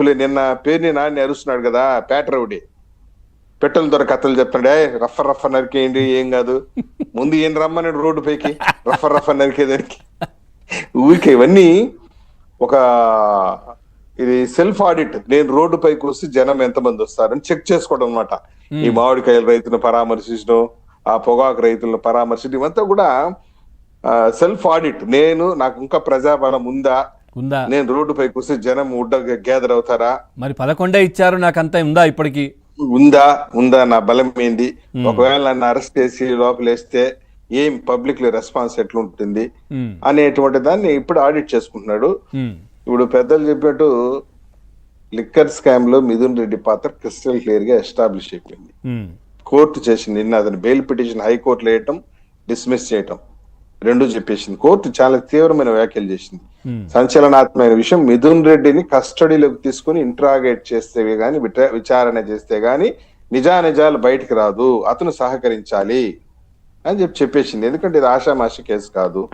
నిన్న పేరుని నాన్ని అరుస్తున్నాడు కదా పేటరవుడి పెట్టెల దొర కథలు చెప్తాడే రఫ రఫ నరికేయండి ఏం కాదు ముందు ఏం రమ్మన్నాడు రోడ్డు పైకి రఫ రఫ నరికేదానికి ఊరికే ఇవన్నీ ఒక ఇది సెల్ఫ్ ఆడిట్. నేను రోడ్డు పైకి వస్తే జనం ఎంతమంది వస్తారని చెక్ చేసుకోవడం అనమాట. ఈ మామిడికాయల రైతులను పరామర్శించడం, ఆ పొగాకు రైతులను పరామర్శించడం, ఇవంతా కూడా సెల్ఫ్ ఆడిట్. నాకు ఇంకా ప్రజాబలం ఉందా, నేను రోడ్డు పైకి వస్తే జనం గ్యాదర్ అవుతారా, మరి 11 ఇచ్చారు నాకంతా ఉందా, ఇప్పటికి ఉందా నా బలం ఏంది, ఒకవేళ నన్ను అరెస్ట్ చేసి లోపలేస్తే ఏం పబ్లిక్ రెస్పాన్స్ ఎట్లుంటుంది అనేటువంటి దాన్ని ఇప్పుడు ఆడిట్ చేసుకుంటున్నాడు. ఇప్పుడు పెద్దలు చెప్పినట్టు లిక్కర్ స్కామ్ లో మిథున్ రెడ్డి పాత్ర క్రిస్టల్ క్లియర్ గా ఎస్టాబ్లిష్ అయిపోయింది. కోర్టు చేసింది నిన్న అతని బెయిల్ పిటిషన్ హైకోర్టులో వేయటం, డిస్మిస్ చేయటం రెండు చెప్పేసింది. కోర్టు చాలా తీవ్రమైన వ్యాఖ్యలు చేసింది. సంచలనాత్మకమైన విషయం, మిథున్ రెడ్డిని కస్టడీలోకి తీసుకుని ఇంట్రాగేట్ చేస్తే గాని, విచారణ చేస్తే గాని నిజానిజాలు బయటికి రాదు, అతను సహకరించాలి అని చెప్పేసింది. ఎందుకంటే ఇది ఆషామాషి కేసు కాదు.